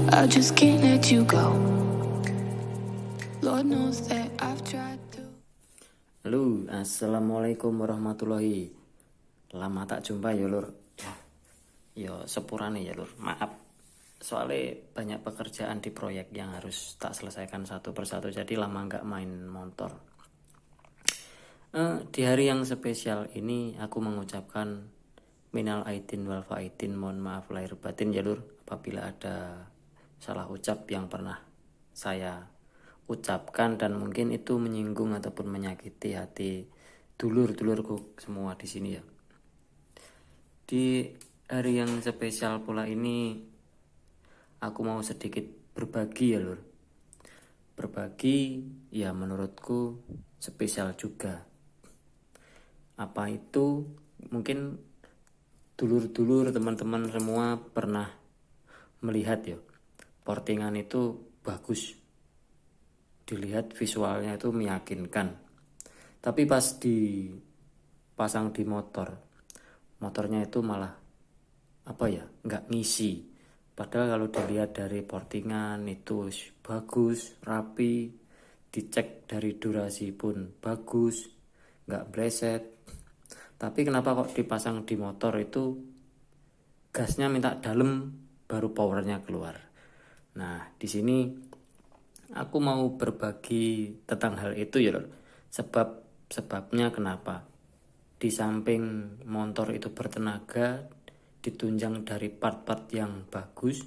I just can't let you go. Lord knows that I've tried to. Halo, assalamualaikum warahmatullahi. Lama tak jumpa ya lur. Ya sepurane ya lur. Maaf, soalnya banyak pekerjaan di proyek yang harus tak selesaikan satu persatu, jadi lama nggak main motor. Di hari yang spesial ini aku mengucapkan minal aidin wal faidin, mohon maaf lahir batin ya lur, apabila ada salah ucap yang pernah saya ucapkan dan mungkin itu menyinggung ataupun menyakiti hati dulur-dulurku semua di sini ya. Di hari yang spesial pula ini aku mau sedikit berbagi ya lur. Berbagi ya menurutku spesial juga. Apa itu? Mungkin dulur-dulur teman-teman semua pernah melihat ya, portingan itu bagus, dilihat visualnya itu meyakinkan, tapi pas dipasang di motornya itu malah nggak ngisi. Padahal kalau dilihat dari portingan itu bagus, rapi, dicek dari durasi pun bagus, nggak bleset. Tapi kenapa kok dipasang di motor itu gasnya minta dalam baru powernya keluar. Nah, di sini aku mau berbagi tentang hal itu ya lor. Sebabnya kenapa? Di samping motor itu bertenaga, ditunjang dari part-part yang bagus,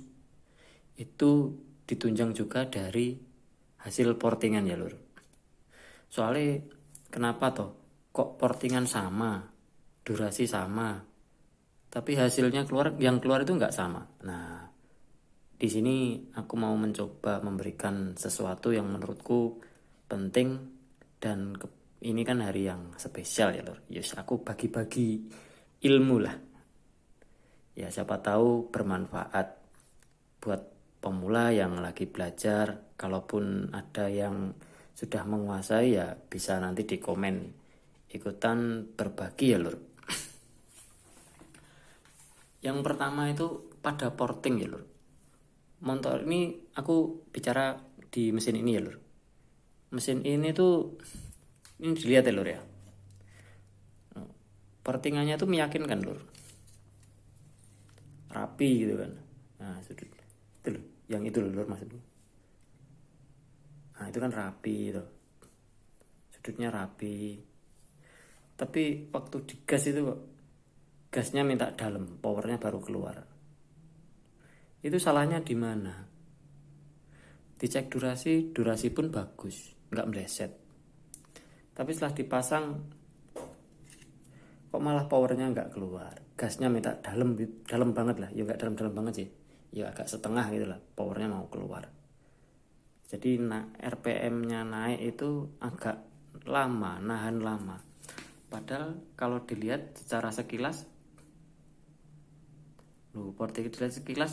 itu ditunjang juga dari hasil portingan ya lur. Soalnya kenapa toh? Kok portingan sama, durasi sama, tapi hasilnya yang keluar itu nggak sama. Nah, di sini aku mau mencoba memberikan sesuatu yang menurutku penting, dan ini kan hari yang spesial ya lor. Yes, aku bagi-bagi ilmu lah. Ya siapa tahu bermanfaat buat pemula yang lagi belajar. Kalaupun ada yang sudah menguasai ya bisa nanti di komen ikutan berbagi ya lur. Yang pertama itu pada porting ya lur. Motor ini aku bicara di mesin ini ya lur. Mesin ini tuh ini dilihat ya lur ya. Portingannya tuh meyakinkan lur. Rapi gitu kan. Nah, sudut itu lur, yang itu lur maksudnya. Nah, itu kan rapi gitu. Sudutnya rapi. Tapi waktu digas itu gasnya minta dalam, powernya baru keluar. Itu salahnya di mana? Dicek durasi pun bagus, nggak meleset. Tapi setelah dipasang, kok malah powernya nggak keluar. Gasnya minta dalam banget lah, ya nggak dalam banget sih, ya agak setengah gitu lah, powernya mau keluar. Jadi RPM-nya naik itu agak lama, nahan lama. Padahal kalau dilihat secara sekilas,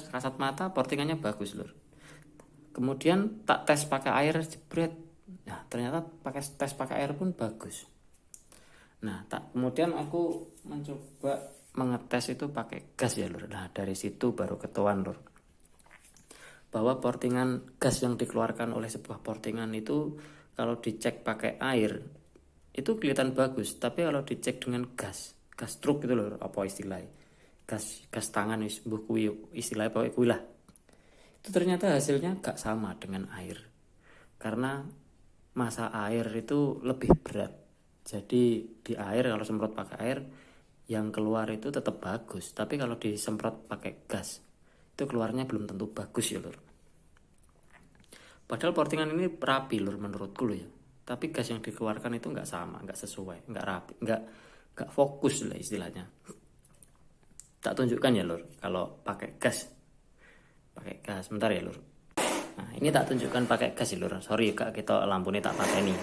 kasat mata portingannya bagus lur. Kemudian tak tes pakai air jebret. Nah, ternyata tes pakai air pun bagus. Nah, kemudian aku mencoba mengetes itu pakai gas ya lur. Nah, dari situ baru ketahuan lur, bahwa portingan gas yang dikeluarkan oleh sebuah portingan itu kalau dicek pakai air itu kelihatan bagus, tapi kalau dicek dengan gas truk gitu loh, apa istilahnya, gas tangan istilahnya pokoknya kuwi lah, itu ternyata hasilnya gak sama dengan air, karena massa air itu lebih berat. Jadi di air kalau semprot pakai air yang keluar itu tetap bagus, tapi kalau disemprot pakai gas itu keluarnya belum tentu bagus ya lur. Padahal portingan ini rapi lur menurutku loh ya, tapi gas yang dikeluarkan itu nggak sama, nggak sesuai, nggak rapi, nggak fokus lah istilahnya. Tak tunjukkan ya lur, kalau pakai gas, bentar ya lur. Nah, ini tak tunjukkan pakai gas ya lur. Sorry kak, kita lampu ini tak pakai nih.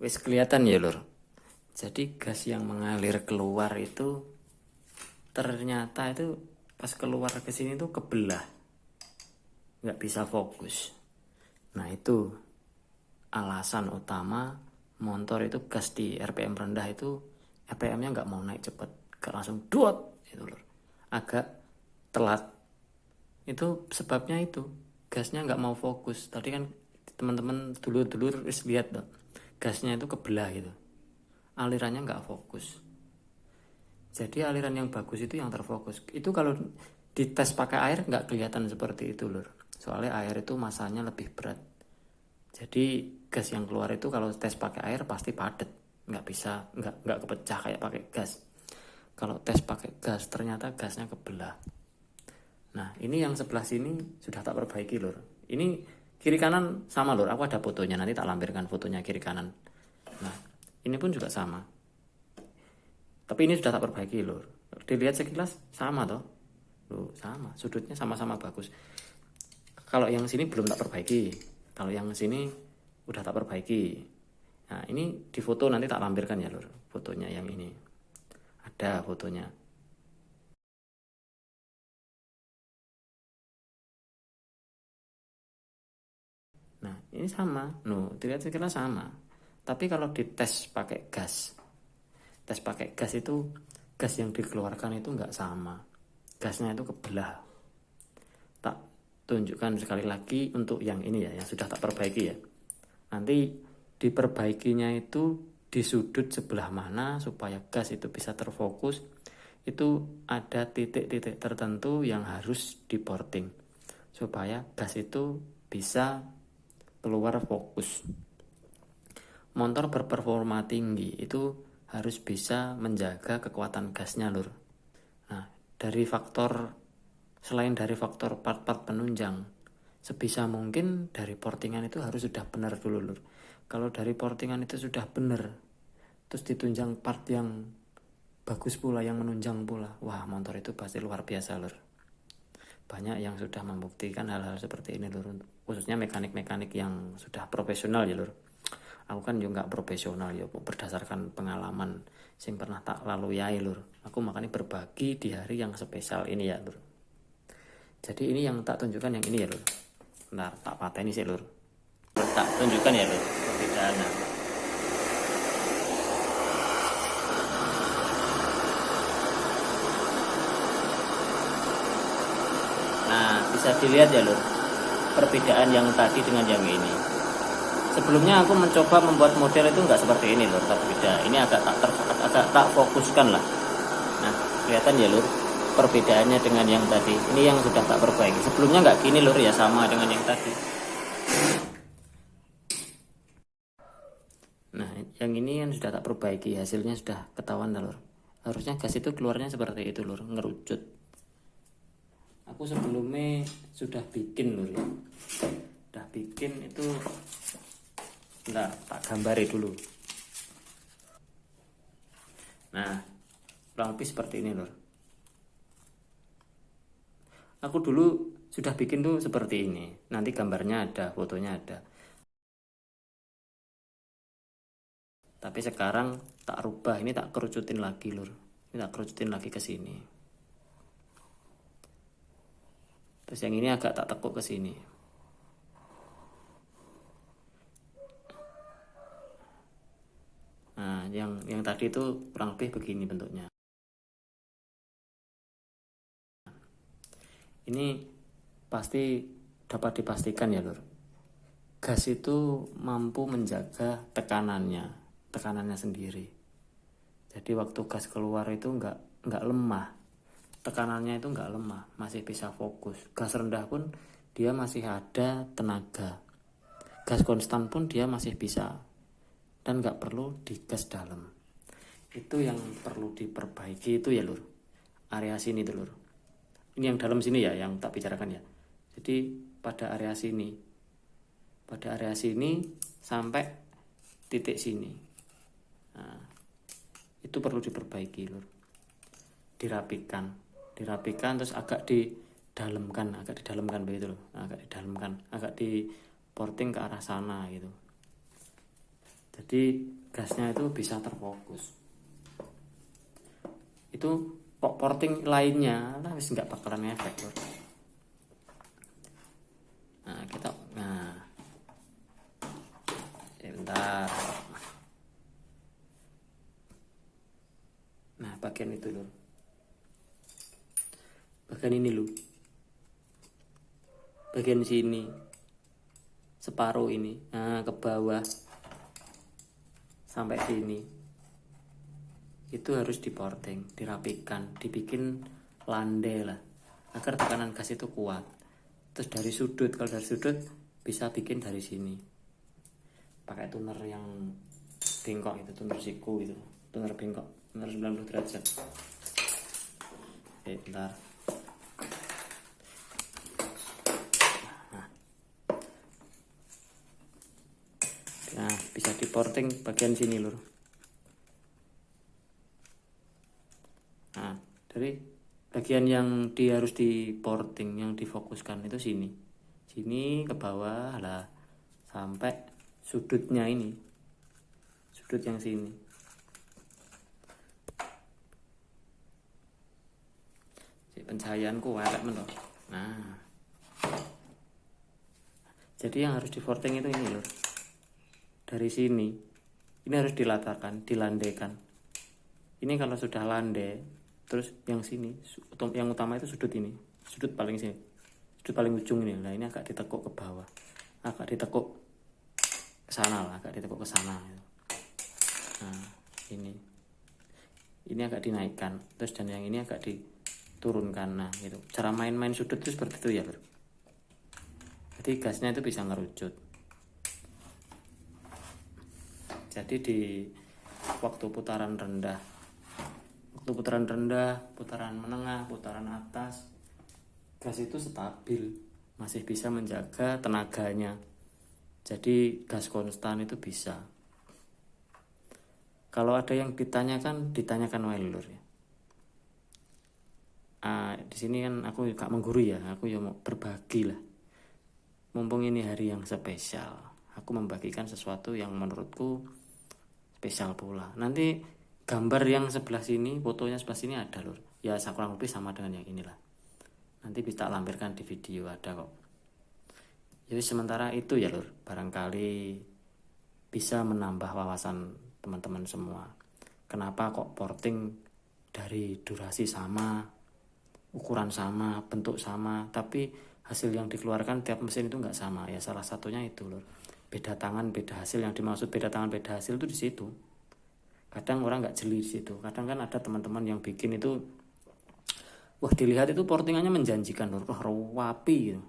wis kelihatan ya lur. Jadi gas yang mengalir keluar itu ternyata itu pas keluar ke sini tuh kebelah, nggak bisa fokus. Nah itu alasan utama motor itu gas di RPM rendah itu RPM-nya nggak mau naik cepet, langsung duot itu lur. Agak telat. Itu sebabnya itu gasnya nggak mau fokus. Tadi kan teman-teman dulur-dulur wis lihat dong, gasnya itu kebelah gitu, alirannya nggak fokus. Jadi aliran yang bagus itu yang terfokus. Itu kalau dites pakai air nggak kelihatan seperti itu lur. Soalnya air itu masanya lebih berat. Jadi gas yang keluar itu kalau tes pakai air pasti padat, nggak bisa, nggak kepecah kayak pakai gas. Kalau tes pakai gas ternyata gasnya kebelah. Nah ini yang sebelah sini sudah tak perbaiki lur. Ini kiri kanan sama lur. Aku ada fotonya, nanti tak lampirkan fotonya kiri kanan. Nah ini pun juga sama. Tapi ini sudah tak perbaiki lur. Dilihat sekilas sama toh. Loh, sama, sudutnya sama-sama bagus. Kalau yang sini belum tak perbaiki. Kalau yang sini udah tak perbaiki. Nah, ini di foto nanti tak lampirkan ya lur. Fotonya yang ini. Ada fotonya. Nah, ini sama. Loh, dilihat sekilas sama. Tapi kalau dites pakai gas. Tes pakai gas itu gas yang dikeluarkan itu nggak sama, gasnya itu kebelah. Tak tunjukkan sekali lagi untuk yang ini ya, yang sudah tak perbaiki ya. Nanti diperbaikinya itu di sudut sebelah mana supaya gas itu bisa terfokus. Itu ada titik-titik tertentu yang harus diporting supaya gas itu bisa keluar fokus. Motor berperforma tinggi itu harus bisa menjaga kekuatan gasnya lur. Nah, selain dari faktor part-part penunjang, sebisa mungkin dari portingan itu harus sudah benar dulu lur. Kalau dari portingan itu sudah benar, terus ditunjang part yang bagus pula, yang menunjang pula, wah motor itu pasti luar biasa lur. Banyak yang sudah membuktikan hal-hal seperti ini lur, khususnya mekanik-mekanik yang sudah profesional ya lur. Aku kan juga nggak profesional ya, berdasarkan pengalaman sing pernah tak lalui ya lur. Aku makanya berbagi di hari yang spesial ini ya lur. Jadi ini yang tak tunjukkan yang ini ya lur. Bentar, tak pateni sih lur. Tak tunjukkan ya lur perbedaannya. Nah bisa dilihat ya lur, perbedaan yang tadi dengan yang ini. Sebelumnya aku mencoba membuat model itu nggak seperti ini lur, tapi beda. Ini agak tak fokuskan lah. Nah, kelihatan ya lur, perbedaannya dengan yang tadi. Ini yang sudah tak perbaiki. Sebelumnya nggak gini lur ya, sama dengan yang tadi. Nah, yang ini yang sudah tak perbaiki, hasilnya sudah ketahuan lur. Harusnya gas itu keluarnya seperti itu lur, ngerucut. Aku sebelumnya sudah bikin lur ya. Sudah bikin itu. Nah, tak gambari dulu. Nah, kurang lebih seperti ini lur. Aku dulu sudah bikin tuh seperti ini. Nanti gambarnya ada, fotonya ada. Tapi sekarang tak rubah, ini tak kerucutin lagi lur. Ini tak kerucutin lagi ke sini. Terus yang ini agak tak tekuk ke sini. Nah, yang tadi itu kurang lebih begini bentuknya. Ini pasti dapat dipastikan ya lur. Gas itu mampu menjaga tekanannya sendiri. Jadi waktu gas keluar itu nggak lemah. Tekanannya itu nggak lemah, masih bisa fokus. Gas rendah pun dia masih ada tenaga. Gas konstan pun dia masih bisa. Dan nggak perlu digas dalam. Itu yang perlu diperbaiki itu ya lur, area sini tuh lur. Ini yang dalam sini ya, yang tak bicarakan ya. Jadi pada area sini sampai titik sini, nah, itu perlu diperbaiki lur. Dirapikan terus agak didalamkan begitu loh. Agak didalamkan, agak di porting ke arah sana gitu. Jadi gasnya itu bisa terfokus. Itu kok porting lainnya lah wis nggak bakalan efek lur. Bentar. Nah bagian itu lur, bagian ini lur, bagian sini separuh ini, nah ke bawah sampai sini itu harus diporting, dirapikan, dibikin landai lah agar tekanan gas itu kuat. Terus dari sudut, kalau dari sudut bisa bikin dari sini pakai tuner yang bengkok itu, tuner siku itu, tuner bengkok, tuner 90 derajat. Oke bentar. Nah bisa diporting bagian sini lur. Nah dari bagian yang harus diporting, yang difokuskan itu sini ke bawah lah sampai sudutnya ini, sudut yang sini. Pencahayaanku elek men loh. Nah jadi yang harus diporting itu ini lur, dari sini ini harus dilatarkan, dilandaikan. Ini kalau sudah landai, terus yang sini, yang utama itu sudut ini, sudut paling sini, sudut paling ujung ini. Nah ini agak ditekuk ke bawah, agak ditekuk ke sana lah, agak ditekuk ke sana. Nah ini agak dinaikkan, terus dan yang ini agak diturunkan. Nah gitu. Cara main-main sudut itu seperti itu ya bro. Jadi gasnya itu bisa ngerucut. Jadi di waktu putaran rendah, putaran menengah, putaran atas, gas itu stabil, masih bisa menjaga tenaganya. Jadi gas konstan itu bisa. Kalau ada yang ditanyakan wae lur ya. Di sini kan aku gak mengguru ya, aku ya mau berbagi lah. Mumpung ini hari yang spesial, aku membagikan sesuatu yang menurutku spesial pula. Nanti gambar yang sebelah sini, fotonya sebelah sini ada lur. Ya kurang lebih sama dengan yang inilah. Nanti bisa lampirkan di video, ada kok. Jadi sementara itu ya lur, barangkali bisa menambah wawasan teman-teman semua. Kenapa kok porting dari durasi sama, ukuran sama, bentuk sama, tapi hasil yang dikeluarkan tiap mesin itu nggak sama. Ya salah satunya itu lur, beda tangan beda hasil. Yang dimaksud beda tangan beda hasil itu di situ. Kadang orang nggak jeli di situ. Kadang kan ada teman-teman yang bikin itu, wah dilihat itu portingannya menjanjikan lur, wah rapi gitu.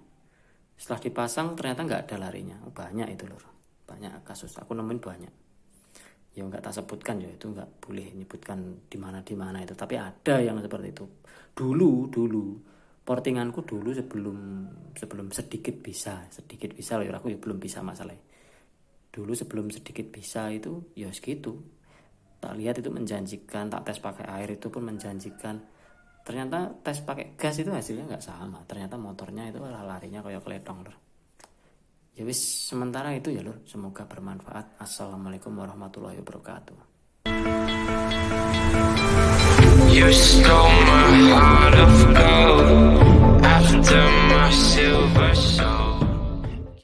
Setelah dipasang ternyata nggak ada larinya. Banyak itu lur, banyak kasus aku nemuin banyak. Ya nggak tak sebutkan ya, itu nggak boleh nyebutkan di mana itu. Tapi ada yang seperti itu. Dulu portinganku dulu sebelum sedikit bisa loh ya, aku ya belum bisa masalahnya. Dulu sebelum sedikit bisa itu ya segitu. Tak lihat itu menjanjikan, tak tes pakai air itu pun menjanjikan. Ternyata tes pakai gas itu hasilnya nggak sama. Ternyata motornya itu larinya kayak keletong lur. Ya wis sementara itu ya lur. Semoga bermanfaat. Assalamualaikum warahmatullahi wabarakatuh. You stole my heart of gold after my silver soul.